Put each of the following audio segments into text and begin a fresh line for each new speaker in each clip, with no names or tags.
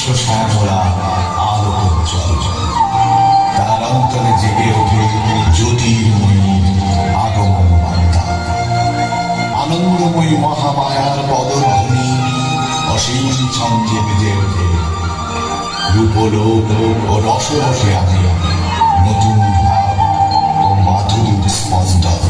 শস্য শ্যামলা আলোকোজ্জ্বল, তার অন্তরে জেগে ওঠে জ্যোতির্ময়ী আগমন বার্তা। আনন্দময়ী মহামায়ার পদধ্বনি অসীম ছন্দে বেজে ওঠে। রূপলোক ও রসরসে আনে নতুন ভাব ও মাধুরীর স্পন্দন।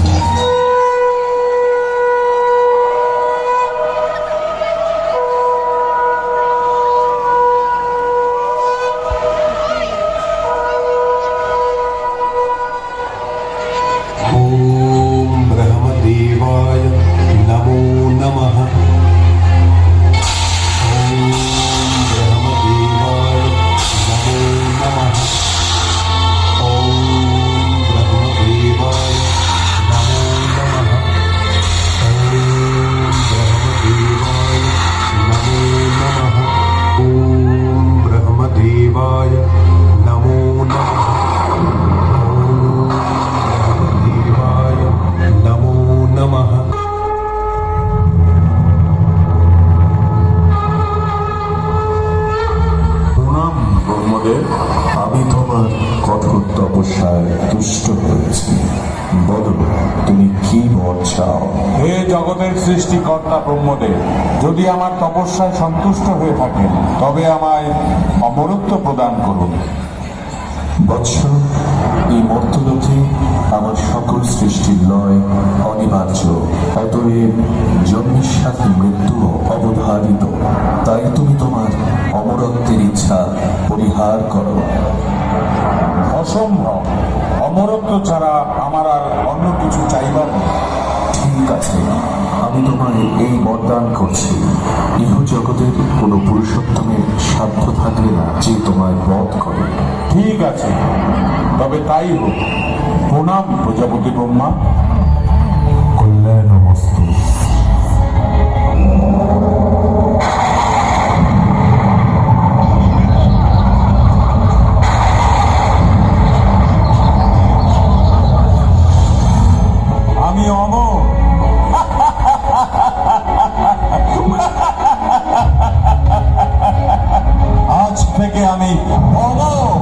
আমি তোমার কঠোর তপস্যায় তুষ্ট হয়েছি। বলো তুমি কি বর চাও?
হে জগতের সৃষ্টিকর্তা ব্রহ্মদেব, যদি আমার তপস্যায় সন্তুষ্ট হয়ে থাকেন তবে আমায় অমরত্ব প্রদান করুন।
বৎস, এই মর্তলোকে আমার সকল সৃষ্টির লয় অনিবার্য, অতএব জন্মের সাথে মৃত্যু অবধারিত। তাই তুমি তোমার অমরত্বের ইচ্ছা পরিহার করো।
অসম্ভব, অমরত্ব ছাড়া আমার আর অন্য কিছু চাইবার নেই।
ঠিক আছে, আমি তোমায় এই বরদান করছি। ইহ জগতের কোনো পুরুষোত্তমের সাধ্য থাকলে না যে তোমায় বধ করে।
ঠিক আছে, তবে তাই হোক। প্রণাম প্রজাপতি ব্রহ্মা।
কল্যাণমস্তু।
আমি অমর। আজ থেকে আমি অমর।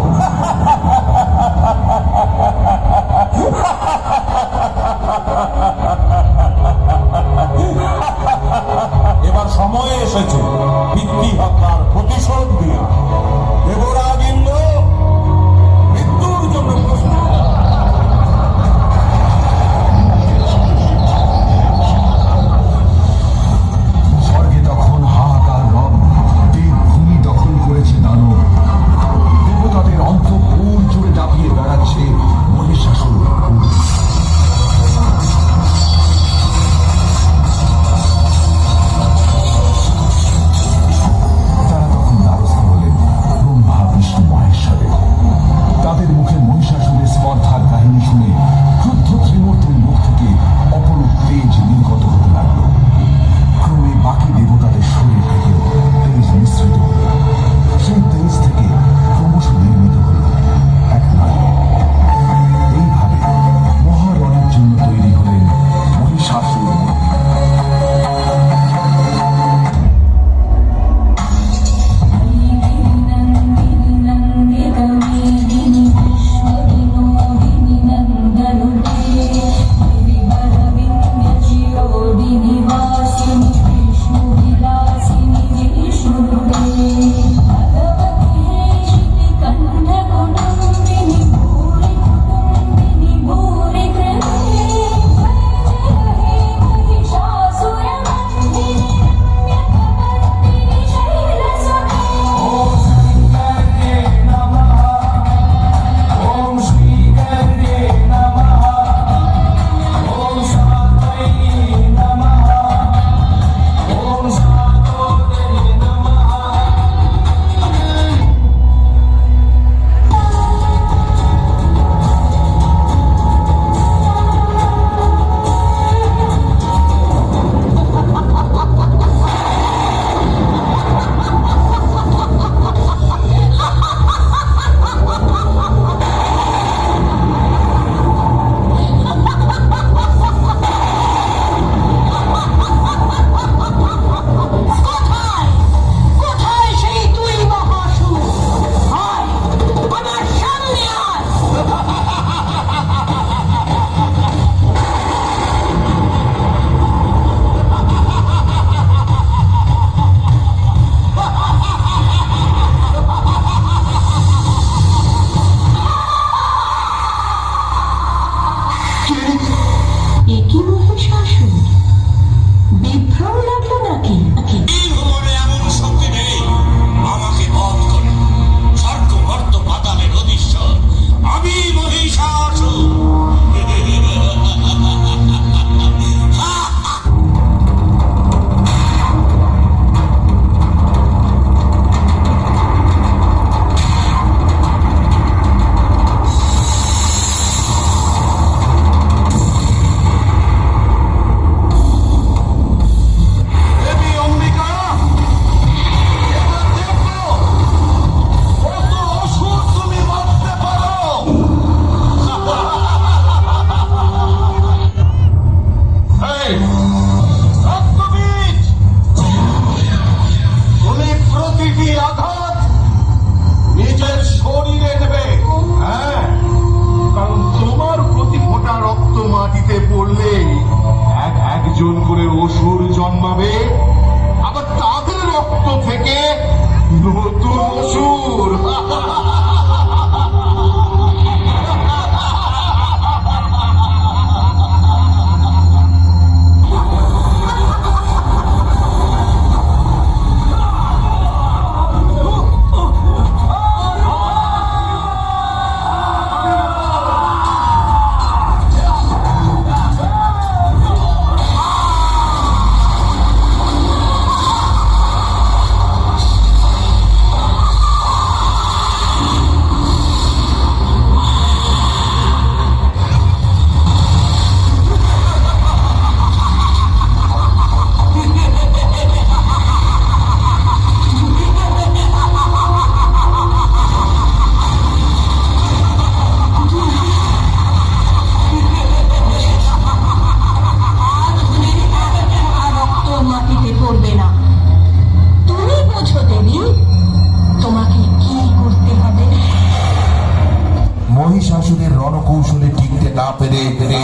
কৌশলে টিকতে না পেরে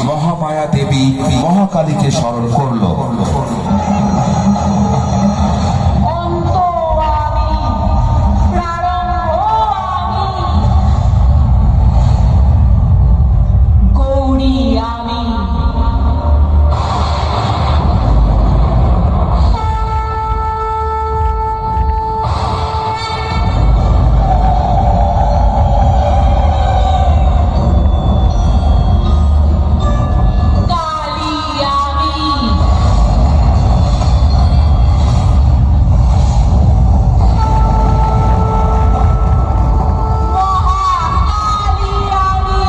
মহামায়া দেবী মহাকালীকে স্মরণ করলো।
অন্ত আমি, প্রারম্ভ আমি, গৌরী আমি। কালী আমি, মহাকালী আমি।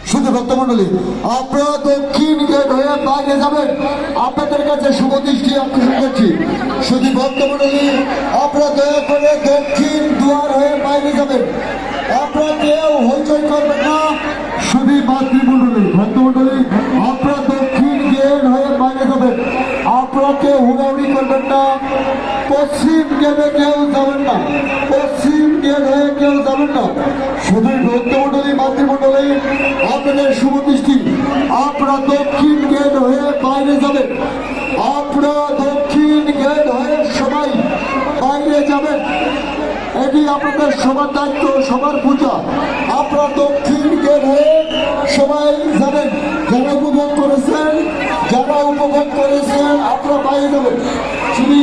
শুধু ভক্তমন্ডলী, আপনারা দক্ষিণ গেট হয়ে বাইরে যাবেন। আপনাদের কাছে শুভ দৃষ্টি আকর্ষণ করছি। শুধু ভক্তমন্ডলী, আপনারা দয়া করে দক্ষিণ দুয়ার হয়ে বাইরে যাবেন। আপনারা কেউ হইচই করবেন না। শুধু মাতৃমন্ডলী, ভক্তমন্ডলী, আপনারা দক্ষিণ গেট হয়ে বাইরে যাবেন। আপনারা কেউ হুড়াহুড়ি করবেন না। পশ্চিম গেটে কেউ যাবেন না। পশ্চিম গেট হয়ে কেউ যাবেন না। শুধু ভক্তমন্ডলী, মাতৃমন্ডলী, আপনাদের শুভ দৃষ্টি। আপনারা দক্ষিণ গেট হয়ে বাইরে যাবেন। আপনারা দক্ষিণ গেট হয়ে সবাই বাইরে যাবেন। এটি আপনাদের সবার দায়িত্ব, সবার পূজা। আপনারা দক্ষিণ গেট হয়ে সবাই যাবেন। যারা উপভোগ করেছেন আপনারা বাইরে যাবেন। শুধু